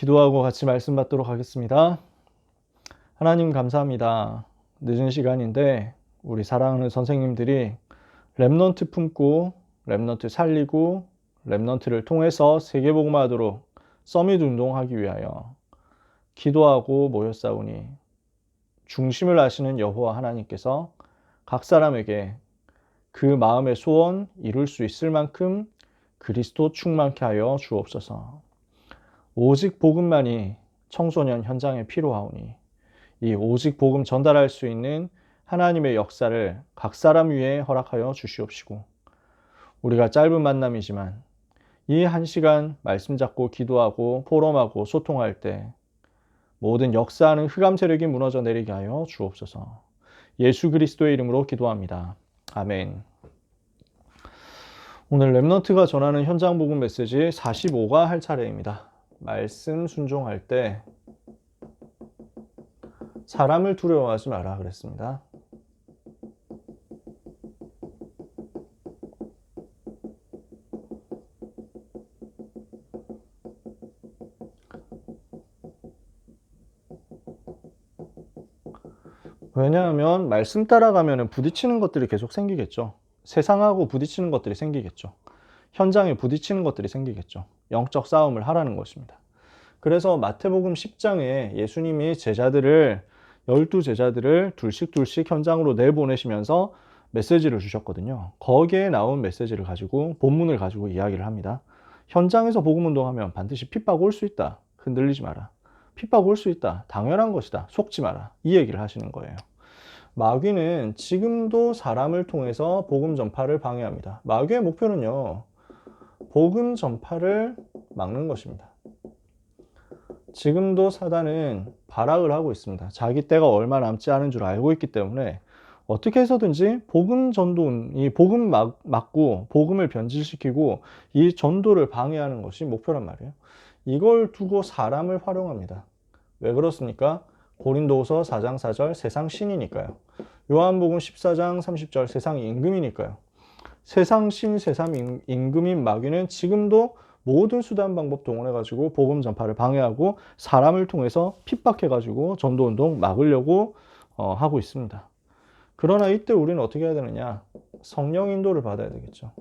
기도하고 같이 말씀 받도록 하겠습니다. 하나님 감사합니다. 늦은 시간인데 우리 사랑하는 선생님들이 렘넌트 품고 렘넌트 살리고 렘넌트를 통해서 세계복음화하도록 서밋 운동하기 위하여 기도하고 모였사오니 중심을 아시는 여호와 하나님께서 각 사람에게 그 마음의 소원 이룰 수 있을 만큼 그리스도 충만케 하여 주옵소서. 오직 복음만이 청소년 현장에 필요하오니 이 오직 복음 전달할 수 있는 하나님의 역사를 각 사람 위에 허락하여 주시옵시고, 우리가 짧은 만남이지만 이 한 시간 말씀 잡고 기도하고 포럼하고 소통할 때 모든 역사하는 흑암 세력이 무너져 내리게 하여 주옵소서. 예수 그리스도의 이름으로 기도합니다. 아멘. 오늘 렘넌트가 전하는 현장 복음 메시지 45가 할 차례입니다. 말씀 순종할 때 사람을 두려워하지 마라 그랬습니다. 왜냐하면 말씀 따라가면 부딪히는 것들이 계속 생기겠죠. 세상하고 부딪히는 것들이 생기겠죠. 현장에 부딪히는 것들이 생기겠죠. 영적 싸움을 하라는 것입니다. 그래서 마태복음 10장에 예수님이 제자들을 12제자들을 둘씩 현장으로 내보내시면서 메시지를 주셨거든요. 거기에 나온 메시지를 가지고 본문을 가지고 이야기를 합니다. 현장에서 복음운동하면 반드시 핍박 올 수 있다. 흔들리지 마라. 핍박 올 수 있다. 당연한 것이다. 속지 마라. 이 얘기를 하시는 거예요. 마귀는 지금도 사람을 통해서 복음 전파를 방해합니다. 마귀의 목표는요, 복음 전파를 막는 것입니다. 지금도 사단은 발악을 하고 있습니다. 자기 때가 얼마 남지 않은 줄 알고 있기 때문에 어떻게 해서든지 복음 전도, 이 복음 막고 복음을 변질시키고 이 전도를 방해하는 것이 목표란 말이에요. 이걸 두고 사람을 활용합니다. 왜 그렇습니까? 고린도후서 4장 4절 세상 신이니까요. 요한복음 14장 30절 세상 임금이니까요. 세상 신, 세상 임금인 마귀는 지금도 모든 수단 방법 동원해가지고 복음 전파를 방해하고 사람을 통해서 핍박해가지고 전도운동 막으려고 하고 있습니다. 그러나 이때 우리는 어떻게 해야 되느냐? 성령 인도를 받아야 되겠죠.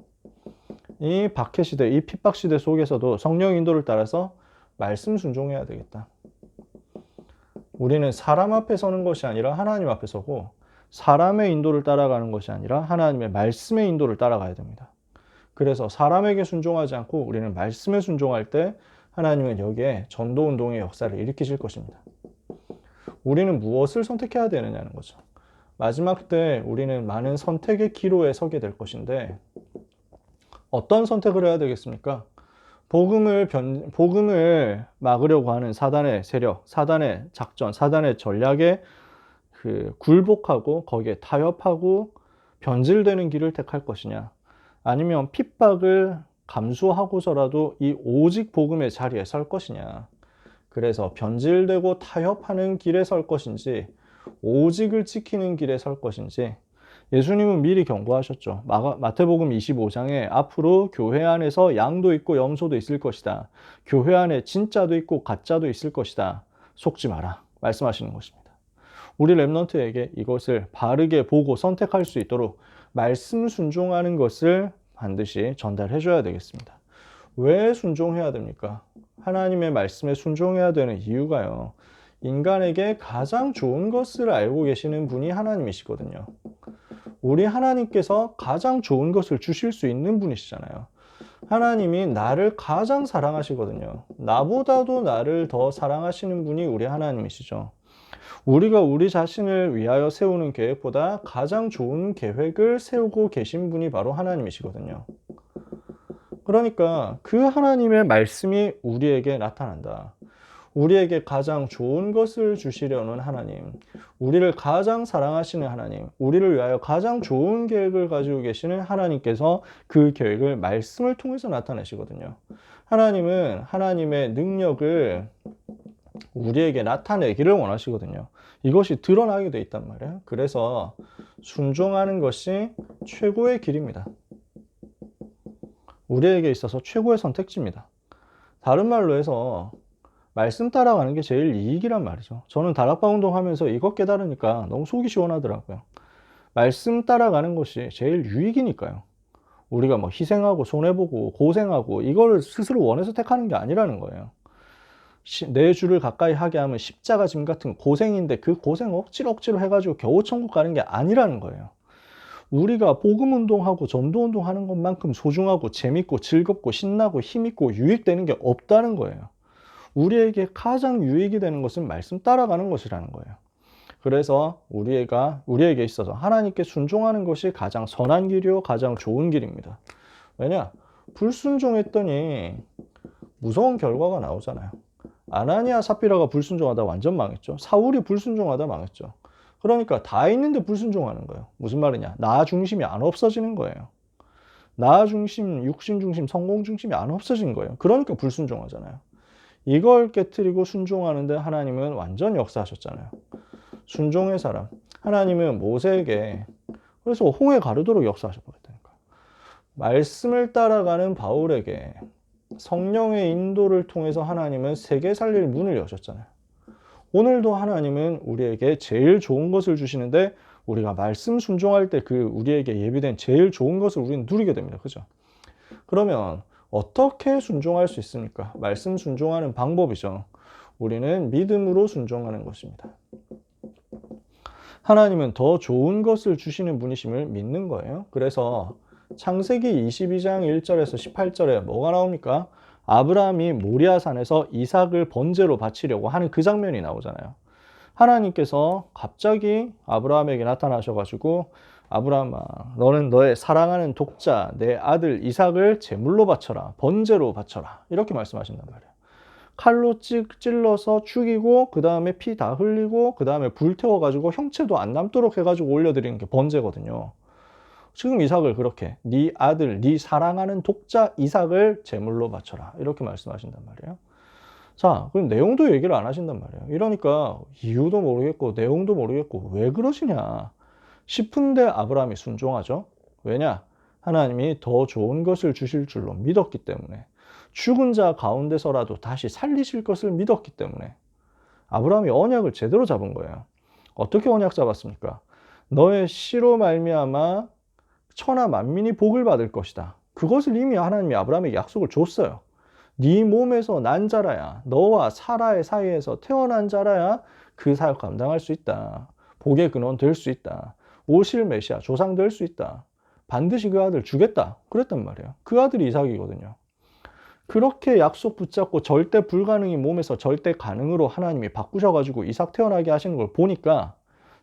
이 박해시대, 이 핍박시대 속에서도 성령 인도를 따라서 말씀 순종해야 되겠다. 우리는 사람 앞에 서는 것이 아니라 하나님 앞에 서고, 사람의 인도를 따라가는 것이 아니라 하나님의 말씀의 인도를 따라가야 됩니다. 그래서 사람에게 순종하지 않고 우리는 말씀에 순종할 때 하나님은 여기에 전도운동의 역사를 일으키실 것입니다. 우리는 무엇을 선택해야 되느냐는 거죠. 마지막 때 우리는 많은 선택의 기로에 서게 될 것인데 어떤 선택을 해야 되겠습니까? 복음을 막으려고 하는 사단의 세력, 사단의 작전, 사단의 전략에 굴복하고 거기에 타협하고 변질되는 길을 택할 것이냐, 아니면 핍박을 감수하고서라도 이 오직 복음의 자리에 설 것이냐. 그래서 변질되고 타협하는 길에 설 것인지 오직을 지키는 길에 설 것인지 예수님은 미리 경고하셨죠. 마태복음 25장에 앞으로 교회 안에서 양도 있고 염소도 있을 것이다. 교회 안에 진짜도 있고 가짜도 있을 것이다. 속지 마라. 말씀하시는 것입니다. 우리 렘넌트에게 이것을 바르게 보고 선택할 수 있도록 말씀 순종하는 것을 반드시 전달해 줘야 되겠습니다. 왜 순종해야 됩니까? 하나님의 말씀에 순종해야 되는 이유가요, 인간에게 가장 좋은 것을 알고 계시는 분이 하나님이시거든요. 우리 하나님께서 가장 좋은 것을 주실 수 있는 분이시잖아요. 하나님이 나를 가장 사랑하시거든요. 나보다도 나를 더 사랑하시는 분이 우리 하나님이시죠. 우리가 우리 자신을 위하여 세우는 계획보다 가장 좋은 계획을 세우고 계신 분이 바로 하나님이시거든요. 그러니까 그 하나님의 말씀이 우리에게 나타난다. 우리에게 가장 좋은 것을 주시려는 하나님, 우리를 가장 사랑하시는 하나님, 우리를 위하여 가장 좋은 계획을 가지고 계시는 하나님께서 그 계획을 말씀을 통해서 나타내시거든요. 하나님은 하나님의 능력을 우리에게 나타내기를 원하시거든요. 이것이 드러나게 돼 있단 말이에요. 그래서 순종하는 것이 최고의 길입니다. 우리에게 있어서 최고의 선택지입니다. 다른 말로 해서 말씀 따라가는 게 제일 이익이란 말이죠. 저는 다락방 운동하면서 이것 깨달으니까 너무 속이 시원하더라고요. 말씀 따라가는 것이 제일 유익이니까요. 우리가 뭐 희생하고 손해보고 고생하고 이걸 스스로 원해서 택하는 게 아니라는 거예요. 내 주를 가까이 하게 하면 십자가 짐 같은 고생인데 그 고생 억지로 해가지고 겨우 천국 가는 게 아니라는 거예요. 우리가 복음 운동하고 전도 운동하는 것만큼 소중하고 재밌고 즐겁고 신나고 힘있고 유익되는 게 없다는 거예요. 우리에게 가장 유익이 되는 것은 말씀 따라가는 것이라는 거예요. 그래서 우리에게 있어서 하나님께 순종하는 것이 가장 선한 길이요 가장 좋은 길입니다. 왜냐? 불순종했더니 무서운 결과가 나오잖아요. 아나니아 삽비라가 불순종하다 완전 망했죠. 사울이 불순종하다 망했죠. 그러니까 다 있는데 불순종하는 거예요. 무슨 말이냐? 나 중심이 안 없어지는 거예요. 나 중심, 육신 중심, 성공 중심이 안 없어진 거예요. 그러니까 불순종하잖아요. 이걸 깨트리고 순종하는데 하나님은 완전 역사하셨잖아요. 순종의 사람. 하나님은 모세에게 그래서 홍해 가르도록 역사하셔버렸다니까. 말씀을 따라가는 바울에게 성령의 인도를 통해서 하나님은 세계 살릴 문을 여셨잖아요. 오늘도 하나님은 우리에게 제일 좋은 것을 주시는데 우리가 말씀 순종할 때 그 우리에게 예비된 제일 좋은 것을 우리는 누리게 됩니다. 그죠? 그러면 어떻게 순종할 수 있습니까? 말씀 순종하는 방법이죠. 우리는 믿음으로 순종하는 것입니다. 하나님은 더 좋은 것을 주시는 분이심을 믿는 거예요. 그래서 창세기 22장 1절에서 18절에 뭐가 나옵니까? 아브라함이 모리아산에서 이삭을 번제로 바치려고 하는 그 장면이 나오잖아요. 하나님께서 갑자기 아브라함에게 나타나셔가지고 아브라함아, 너는 너의 사랑하는 독자 내 아들 이삭을 제물로 바쳐라, 번제로 바쳐라, 이렇게 말씀하신단 말이에요. 칼로 찔러서 죽이고 그 다음에 피 다 흘리고 그 다음에 불 태워가지고 형체도 안 남도록 해가지고 올려드리는 게 번제거든요. 지금 이삭을 그렇게 네 아들, 네 사랑하는 독자 이삭을 제물로 바쳐라, 이렇게 말씀하신단 말이에요. 자, 그럼 내용도 얘기를 안 하신단 말이에요. 이러니까 이유도 모르겠고 내용도 모르겠고 왜 그러시냐 싶은데 아브라함이 순종하죠. 왜냐? 하나님이 더 좋은 것을 주실 줄로 믿었기 때문에, 죽은 자 가운데서라도 다시 살리실 것을 믿었기 때문에 아브라함이 언약을 제대로 잡은 거예요. 어떻게 언약 잡았습니까? 너의 씨로 말미암아 천하 만민이 복을 받을 것이다. 그것을 이미 하나님이 아브라함에게 약속을 줬어요. 네 몸에서 난 자라야, 너와 사라의 사이에서 태어난 자라야 그 사역 감당할 수 있다. 복의 근원 될 수 있다. 오실 메시아 조상 될 수 있다. 반드시 그 아들 주겠다. 그랬단 말이에요. 그 아들이 이삭이거든요. 그렇게 약속 붙잡고 절대 불가능이 몸에서 절대 가능으로 하나님이 바꾸셔가지고 이삭 태어나게 하시는 걸 보니까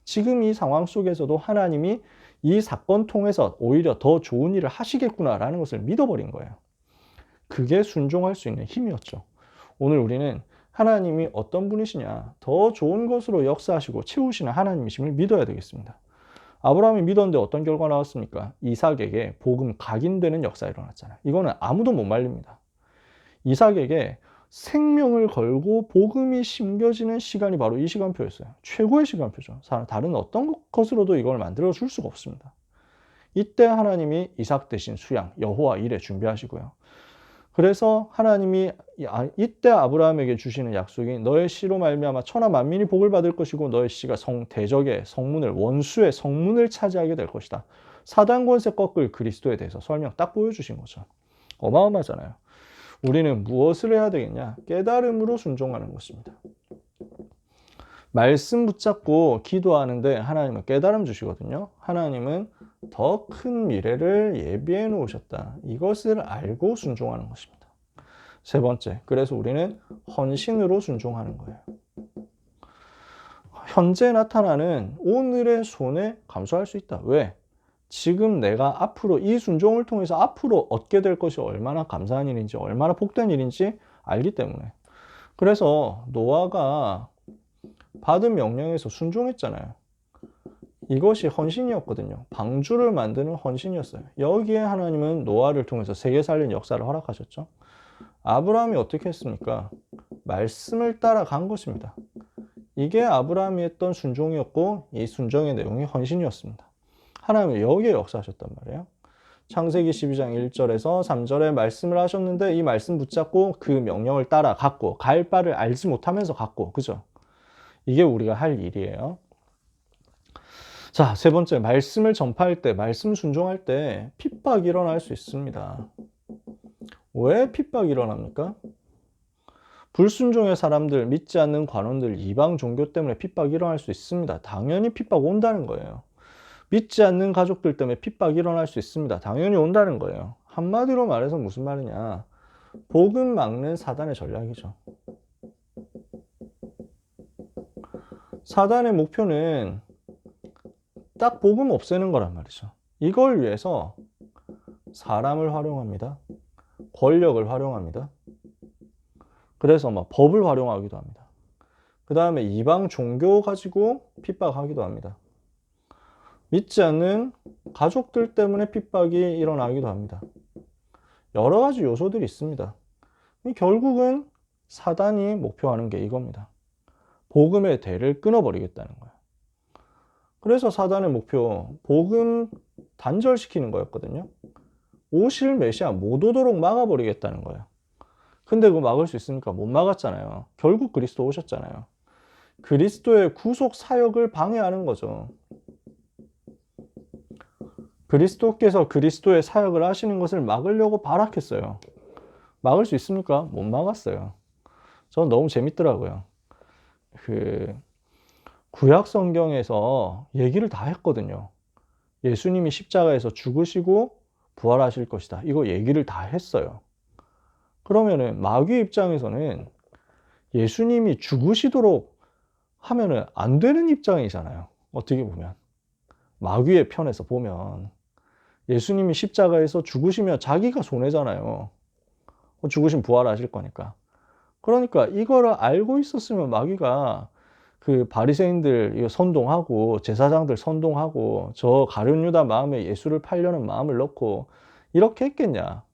지금 이 상황 속에서도 하나님이 이 사건 통해서 오히려 더 좋은 일을 하시겠구나라는 것을 믿어버린 거예요. 그게 순종할 수 있는 힘이었죠. 오늘 우리는 하나님이 어떤 분이시냐, 더 좋은 것으로 역사하시고 채우시는 하나님이심을 믿어야 되겠습니다. 아브라함이 믿었는데 어떤 결과 나왔습니까? 이삭에게 복음 각인되는 역사가 일어났잖아요. 이거는 아무도 못 말립니다. 이삭에게 생명을 걸고 복음이 심겨지는 시간이 바로 이 시간표였어요. 최고의 시간표죠. 다른 어떤 것으로도 이걸 만들어 줄 수가 없습니다. 이때 하나님이 이삭 대신 수양, 여호와 이레 준비하시고요. 그래서 하나님이 이때 아브라함에게 주시는 약속이 너의 씨로 말미암아 천하 만민이 복을 받을 것이고 너의 씨가 대적의 성문을, 원수의 성문을 차지하게 될 것이다. 사단 권세 꺾을 그리스도에 대해서 설명 딱 보여주신 거죠. 어마어마하잖아요. 우리는 무엇을 해야 되겠냐? 깨달음으로 순종하는 것입니다. 말씀 붙잡고 기도하는데 하나님은 깨달음 주시거든요. 하나님은 더 큰 미래를 예비해 놓으셨다. 이것을 알고 순종하는 것입니다. 세 번째, 그래서 우리는 헌신으로 순종하는 거예요. 현재 나타나는 오늘의 손해 감수할 수 있다. 왜? 지금 내가 앞으로 이 순종을 통해서 앞으로 얻게 될 것이 얼마나 감사한 일인지, 얼마나 복된 일인지 알기 때문에. 그래서 노아가 받은 명령에서 순종했잖아요. 이것이 헌신이었거든요. 방주를 만드는 헌신이었어요. 여기에 하나님은 노아를 통해서 세계 살린 역사를 허락하셨죠. 아브라함이 어떻게 했습니까? 말씀을 따라간 것입니다. 이게 아브라함이 했던 순종이었고 이 순종의 내용이 헌신이었습니다. 하나님은 여기에 역사하셨단 말이에요. 창세기 12장 1절에서 3절에 말씀을 하셨는데 이 말씀 붙잡고 그 명령을 따라 갔고 갈 바를 알지 못하면서 갔고 그죠? 이게 우리가 할 일이에요. 자, 세 번째, 말씀을 전파할 때, 말씀 순종할 때 핍박이 일어날 수 있습니다. 왜 핍박이 일어납니까? 불순종의 사람들, 믿지 않는 관원들, 이방 종교 때문에 핍박이 일어날 수 있습니다. 당연히 핍박 온다는 거예요. 믿지 않는 가족들 때문에 핍박이 일어날 수 있습니다. 당연히 온다는 거예요. 한마디로 말해서 무슨 말이냐? 복음 막는 사단의 전략이죠. 사단의 목표는 딱 복음 없애는 거란 말이죠. 이걸 위해서 사람을 활용합니다. 권력을 활용합니다. 그래서 막 법을 활용하기도 합니다. 그 다음에 이방 종교 가지고 핍박하기도 합니다. 믿지 않는 가족들 때문에 핍박이 일어나기도 합니다. 여러 가지 요소들이 있습니다. 결국은 사단이 목표하는 게 이겁니다. 복음의 대를 끊어버리겠다는 거예요. 그래서 사단의 목표, 복음 단절시키는 거였거든요. 오실 메시아 못 오도록 막아버리겠다는 거예요. 근데 그거 막을 수 있습니까? 못 막았잖아요. 결국 그리스도 오셨잖아요. 그리스도의 구속 사역을 방해하는 거죠. 그리스도께서 그리스도의 사역을 하시는 것을 막으려고 발악했어요. 막을 수 있습니까? 못 막았어요. 저는 너무 재밌더라고요. 구약 성경에서 얘기를 다 했거든요. 예수님이 십자가에서 죽으시고 부활하실 것이다. 이거 얘기를 다 했어요. 그러면은 마귀 입장에서는 예수님이 죽으시도록 하면은 안 되는 입장이잖아요. 어떻게 보면. 마귀의 편에서 보면 예수님이 십자가에서 죽으시면 자기가 손해잖아요. 죽으시면 부활하실 거니까. 그러니까 이거를 알고 있었으면 마귀가 그 바리새인들 선동하고 제사장들 선동하고 저 가룟 유다 마음에 예수를 팔려는 마음을 넣고 이렇게 했겠냐?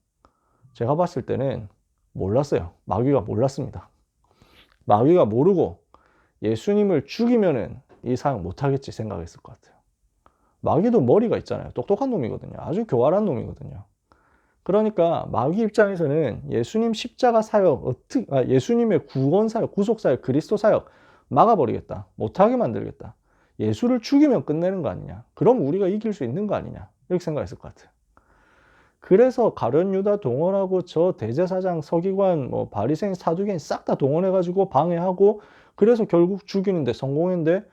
제가 봤을 때는 몰랐어요. 마귀가 몰랐습니다. 마귀가 모르고 예수님을 죽이면은 이 사역 못하겠지 생각했을 것 같아요. 마귀도 머리가 있잖아요. 똑똑한 놈이거든요. 아주 교활한 놈이거든요. 그러니까 마귀 입장에서는 예수님 십자가 사역, 예수님의 구원 사역, 구속 사역, 그리스도 사역 막아버리겠다. 못하게 만들겠다. 예수를 죽이면 끝내는 거 아니냐. 그럼 우리가 이길 수 있는 거 아니냐. 이렇게 생각했을 것 같아요. 그래서 가룟 유다 동원하고 저 대제사장, 서기관, 바리새인, 사두개인 싹 다 동원해가지고 방해하고 그래서 결국 죽이는데 성공했는데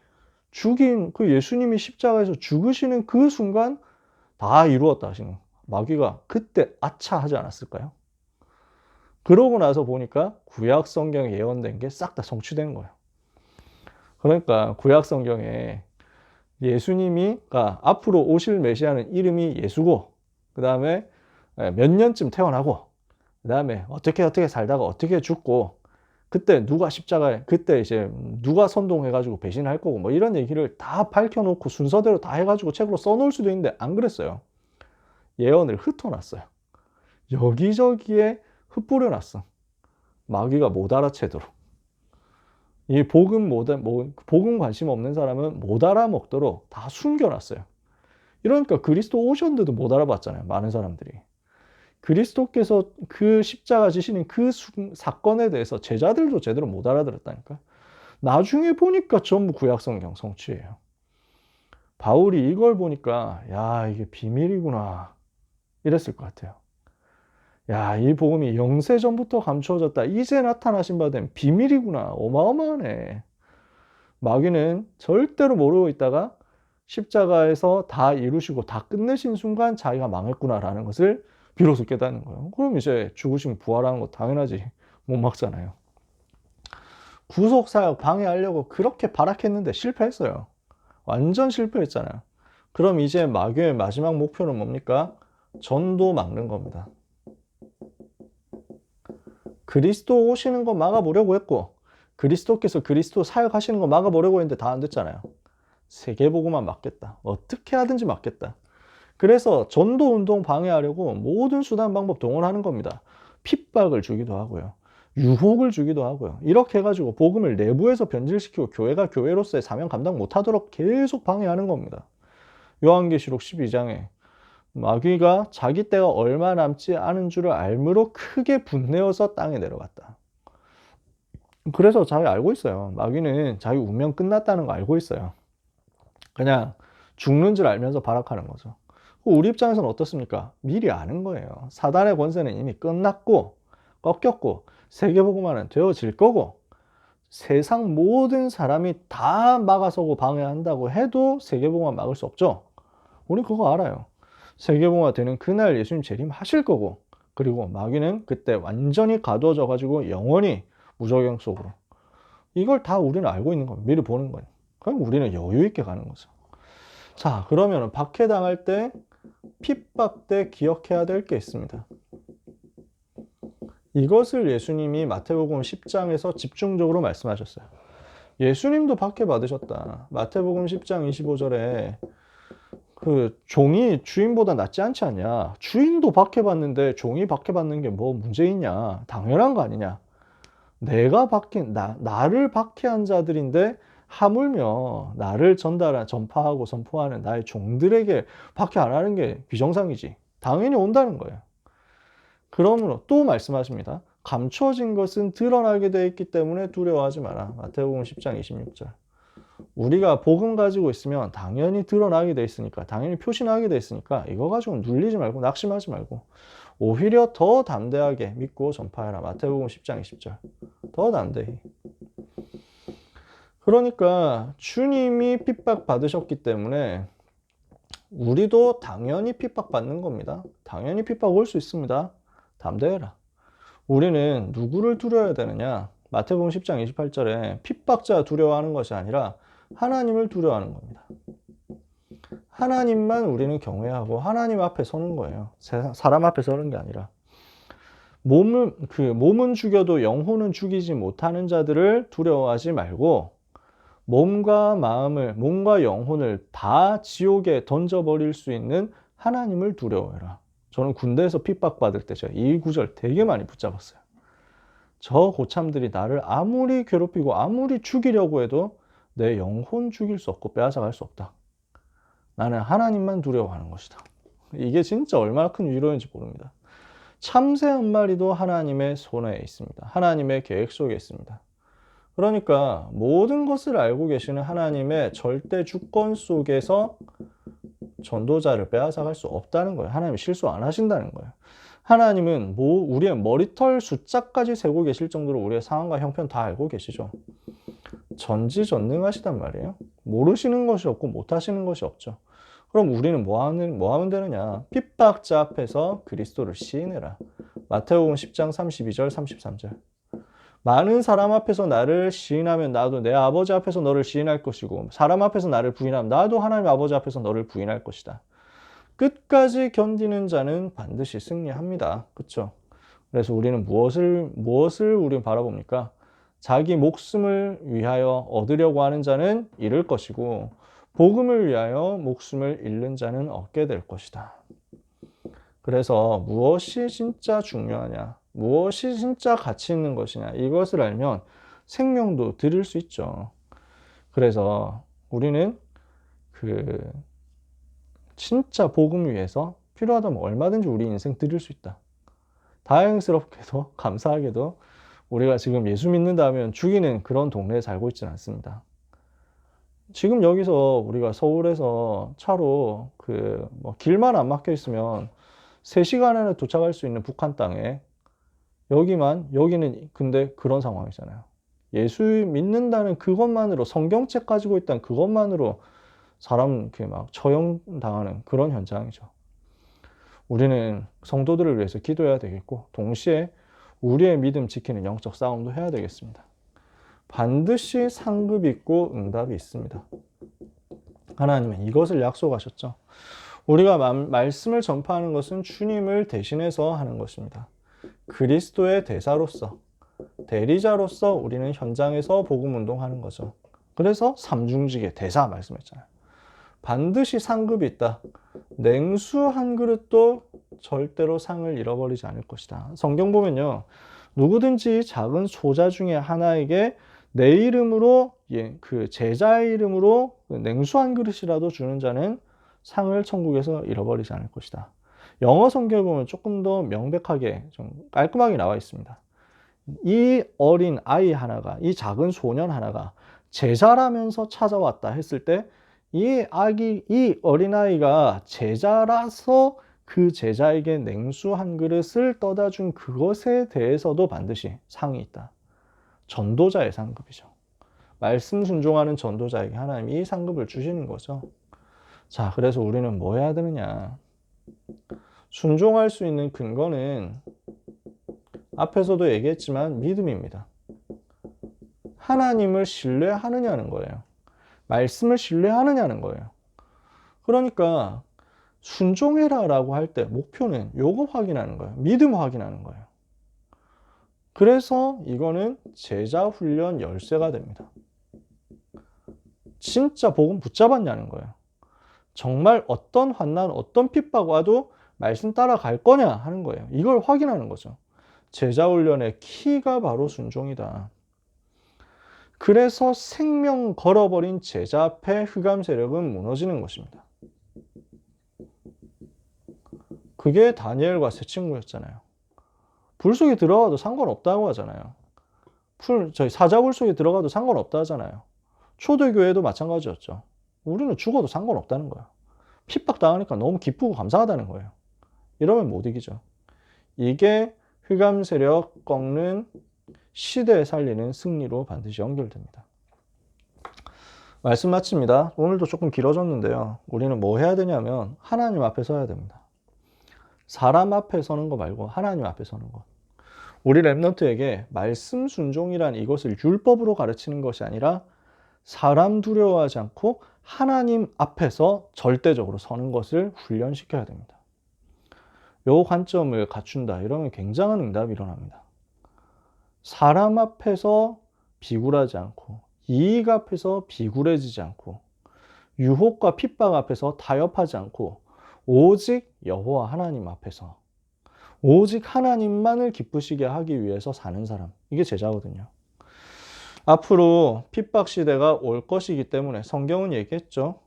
죽인 그 예수님이 십자가에서 죽으시는 그 순간 다 이루었다 하시는 마귀가 그때 아차 하지 않았을까요? 그러고 나서 보니까 구약 성경에 예언된 게 싹 다 성취된 거예요. 그러니까 구약 성경에 예수님이 앞으로 오실 메시아는 이름이 예수고 그 다음에 몇 년쯤 태어나고 그 다음에 어떻게 살다가 어떻게 죽고 그때 누가 십자가에 그때 이제 누가 선동해가지고 배신할 거고 뭐 이런 얘기를 다 밝혀놓고 순서대로 다 해가지고 책으로 써놓을 수도 있는데 안 그랬어요. 예언을 흩어놨어요. 여기저기에 흩뿌려놨어. 마귀가 못 알아채도록. 이 복음 관심 없는 사람은 못 알아먹도록 다 숨겨놨어요. 이러니까 그리스도 오셨는데도 못 알아봤잖아요. 많은 사람들이. 그리스도께서 그 십자가 지시는 그 사건에 대해서 제자들도 제대로 못 알아들었다니까. 나중에 보니까 전부 구약성경 성취예요. 바울이 이걸 보니까 야 이게 비밀이구나 이랬을 것 같아요. 야, 이 복음이 영세전부터 감추어졌다. 이제 나타나신 바 된 비밀이구나. 어마어마하네. 마귀는 절대로 모르고 있다가 십자가에서 다 이루시고 다 끝내신 순간 자기가 망했구나라는 것을 비로소 깨닫는 거예요. 그럼 이제 죽으시면 부활하는 거 당연하지. 못 막잖아요. 구속사역 방해하려고 그렇게 발악했는데 실패했어요. 완전 실패했잖아요. 그럼 이제 마귀의 마지막 목표는 뭡니까? 전도 막는 겁니다. 그리스도 오시는 거 막아보려고 했고 그리스도께서 그리스도 사역하시는 거 막아보려고 했는데 다 안 됐잖아요. 세계복음만 막겠다. 어떻게 하든지 막겠다. 그래서 전도운동 방해하려고 모든 수단 방법 동원하는 겁니다. 핍박을 주기도 하고요. 유혹을 주기도 하고요. 이렇게 해가지고 복음을 내부에서 변질시키고 교회가 교회로서의 사명 감당 못하도록 계속 방해하는 겁니다. 요한계시록 12장에 마귀가 자기 때가 얼마 남지 않은 줄을 알므로 크게 분내어서 땅에 내려갔다. 그래서 자기 알고 있어요. 마귀는 자기 운명 끝났다는 거 알고 있어요. 그냥 죽는 줄 알면서 발악하는 거죠. 우리 입장에서는 어떻습니까? 미리 아는 거예요. 사단의 권세는 이미 끝났고 꺾였고 세계복음화는 되어질 거고 세상 모든 사람이 다 막아서고 방해한다고 해도 세계복음화 막을 수 없죠. 우리 그거 알아요. 세계복음화 되는 그날 예수님 재림하실 거고, 그리고 마귀는 그때 완전히 가두어져 가지고 영원히 무적영 속으로. 이걸 다 우리는 알고 있는 겁니다. 미리 보는 거예요. 그럼 우리는 여유 있게 가는 거죠. 자, 그러면 박해당할 때, 핍박 때 기억해야 될 게 있습니다. 이것을 예수님이 마태복음 10장에서 집중적으로 말씀하셨어요. 예수님도 박해받으셨다. 마태복음 10장 25절에 그 종이 주인보다 낫지 않지 않냐. 주인도 박해받는데 종이 박해받는 게 뭐 문제 있냐. 당연한 거 아니냐. 나를 박해한 자들인데 하물며 나를 전파하고 선포하는 나의 종들에게 박해 안 하는 게 비정상이지. 당연히 온다는 거예요. 그러므로 또 말씀하십니다. 감춰진 것은 드러나게 되어 있기 때문에 두려워하지 마라. 마태복음 10장 26절. 우리가 복음 가지고 있으면 당연히 드러나게 돼 있으니까, 당연히 표시나게 돼 있으니까 이거 가지고 눌리지 말고 낙심하지 말고 오히려 더 담대하게 믿고 전파해라. 마태복음 10장 20절. 더 담대히. 그러니까 주님이 핍박 받으셨기 때문에 우리도 당연히 핍박 받는 겁니다. 당연히 핍박 올 수 있습니다. 담대해라. 우리는 누구를 두려워해야 되느냐? 마태복음 10장 28절에 핍박자 두려워하는 것이 아니라 하나님을 두려워하는 겁니다. 하나님만 우리는 경외하고 하나님 앞에 서는 거예요. 사람 앞에 서는 게 아니라. 몸은 죽여도 영혼은 죽이지 못하는 자들을 두려워하지 말고 몸과 영혼을 다 지옥에 던져버릴 수 있는 하나님을 두려워해라. 저는 군대에서 핍박받을 때 제가 이 구절 되게 많이 붙잡았어요. 저 고참들이 나를 아무리 괴롭히고 아무리 죽이려고 해도 내 영혼 죽일 수 없고 빼앗아갈 수 없다. 나는 하나님만 두려워하는 것이다. 이게 진짜 얼마나 큰 위로인지 모릅니다. 참새 한 마리도 하나님의 손에 있습니다. 하나님의 계획 속에 있습니다. 그러니까 모든 것을 알고 계시는 하나님의 절대 주권 속에서 전도자를 빼앗아갈 수 없다는 거예요. 하나님이 실수 안 하신다는 거예요. 하나님은 우리의 머리털 숫자까지 세고 계실 정도로 우리의 상황과 형편 다 알고 계시죠. 전지전능하시단 말이에요. 모르시는 것이 없고 못하시는 것이 없죠. 그럼 우리는 뭐 하면 되느냐? 핍박자 앞에서 그리스도를 시인해라. 마태복음 10장 32절 33절. 많은 사람 앞에서 나를 시인하면 나도 내 아버지 앞에서 너를 시인할 것이고 사람 앞에서 나를 부인하면 나도 하나님 아버지 앞에서 너를 부인할 것이다. 끝까지 견디는 자는 반드시 승리합니다. 그렇죠? 그래서 우리는 무엇을 우리는 바라봅니까? 자기 목숨을 위하여 얻으려고 하는 자는 잃을 것이고 복음을 위하여 목숨을 잃는 자는 얻게 될 것이다. 그래서 무엇이 진짜 중요하냐? 무엇이 진짜 가치 있는 것이냐? 이것을 알면 생명도 드릴 수 있죠. 그래서 우리는 진짜 복음 위해서 필요하다면 얼마든지 우리 인생 드릴 수 있다. 다행스럽게도 감사하게도 우리가 지금 예수 믿는다 하면 죽이는 그런 동네에 살고 있지는 않습니다. 지금 여기서 우리가 서울에서 차로 길만 안 막혀 있으면 3시간 안에 도착할 수 있는 북한 땅에 여기는 근데 그런 상황이잖아요. 예수 믿는다는 그것만으로 성경책 가지고 있다는 그것만으로 사람 막 처형당하는 그런 현장이죠. 우리는 성도들을 위해서 기도해야 되겠고 동시에 우리의 믿음 지키는 영적 싸움도 해야 되겠습니다. 반드시 상급이 있고 응답이 있습니다. 하나님은 이것을 약속하셨죠. 우리가 말씀을 전파하는 것은 주님을 대신해서 하는 것입니다. 그리스도의 대사로서, 대리자로서 우리는 현장에서 복음 운동하는 거죠. 그래서 삼중직의 대사 말씀했잖아요. 반드시 상급이 있다. 냉수 한 그릇도 절대로 상을 잃어버리지 않을 것이다. 성경 보면요. 누구든지 작은 소자 중에 하나에게 내 이름으로 그 제자의 이름으로 냉수 한 그릇이라도 주는 자는 상을 천국에서 잃어버리지 않을 것이다. 영어 성경에 보면 조금 더 명백하게 좀 깔끔하게 나와 있습니다. 이 어린 아이 하나가, 이 작은 소년 하나가 제자라면서 찾아왔다 했을 때 이 어린아이가 제자라서 그 제자에게 냉수 한 그릇을 떠다 준 그것에 대해서도 반드시 상이 있다. 전도자의 상급이죠. 말씀 순종하는 전도자에게 하나님이 이 상급을 주시는 거죠. 자, 그래서 우리는 뭐 해야 되느냐? 순종할 수 있는 근거는 앞에서도 얘기했지만 믿음입니다. 하나님을 신뢰하느냐는 거예요. 말씀을 신뢰하느냐는 거예요. 그러니까 순종해라 라고 할 때 목표는 요거 확인하는 거예요. 믿음 확인하는 거예요. 그래서 이거는 제자 훈련 열쇠가 됩니다. 진짜 복음 붙잡았냐는 거예요. 정말 어떤 환난, 어떤 핍박 와도 말씀 따라갈 거냐 하는 거예요. 이걸 확인하는 거죠. 제자 훈련의 키가 바로 순종이다. 그래서 생명 걸어버린 제자 앞에 흑암 세력은 무너지는 것입니다. 그게 다니엘과 세 친구였잖아요. 불 속에 들어가도 상관없다고 하잖아요. 저희 사자굴 속에 들어가도 상관없다 하잖아요. 초대교회도 마찬가지였죠. 우리는 죽어도 상관없다는 거야. 핍박당하니까 너무 기쁘고 감사하다는 거예요. 이러면 못 이기죠. 이게 흑암 세력 꺾는 시대 살리는 승리로 반드시 연결됩니다. 말씀 마칩니다. 오늘도 조금 길어졌는데요. 우리는 뭐 해야 되냐면 하나님 앞에 서야 됩니다. 사람 앞에 서는 거 말고 하나님 앞에 서는 것. 우리 랩런트에게 말씀 순종이란 이것을 율법으로 가르치는 것이 아니라 사람 두려워하지 않고 하나님 앞에서 절대적으로 서는 것을 훈련시켜야 됩니다. 이 관점을 갖춘다. 이러면 굉장한 응답이 일어납니다. 사람 앞에서 비굴하지 않고 이익 앞에서 비굴해지지 않고 유혹과 핍박 앞에서 타협하지 않고 오직 여호와 하나님 앞에서 오직 하나님만을 기쁘시게 하기 위해서 사는 사람. 이게 제자거든요. 앞으로 핍박 시대가 올 것이기 때문에 성경은 얘기했죠.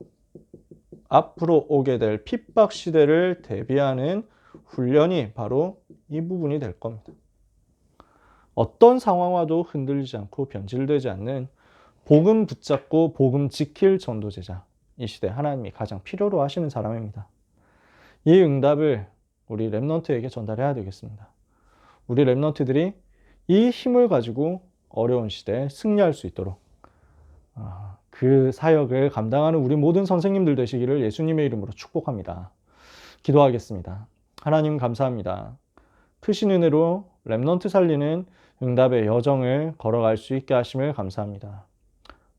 앞으로 오게 될 핍박 시대를 대비하는 훈련이 바로 이 부분이 될 겁니다. 어떤 상황와도 흔들리지 않고 변질되지 않는 복음 붙잡고 복음 지킬 전도제자. 이 시대 하나님이 가장 필요로 하시는 사람입니다. 이 응답을 우리 랩런트에게 전달해야 되겠습니다. 우리 랩런트들이 이 힘을 가지고 어려운 시대에 승리할 수 있도록 그 사역을 감당하는 우리 모든 선생님들 되시기를 예수님의 이름으로 축복합니다. 기도하겠습니다. 하나님 감사합니다. 크신 은혜로 랩런트 살리는 응답의 여정을 걸어갈 수 있게 하심을 감사합니다.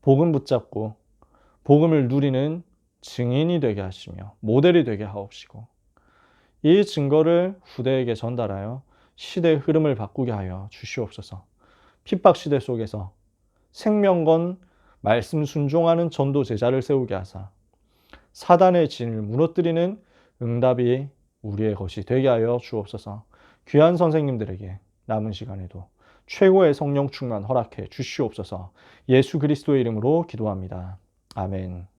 복음 붙잡고 복음을 누리는 증인이 되게 하시며 모델이 되게 하옵시고 이 증거를 후대에게 전달하여 시대의 흐름을 바꾸게 하여 주시옵소서. 핍박 시대 속에서 생명건 말씀 순종하는 전도 제자를 세우게 하사 사단의 진을 무너뜨리는 응답이 우리의 것이 되게 하여 주옵소서. 귀한 선생님들에게 남은 시간에도 최고의 성령 충만 허락해 주시옵소서. 예수 그리스도의 이름으로 기도합니다. 아멘.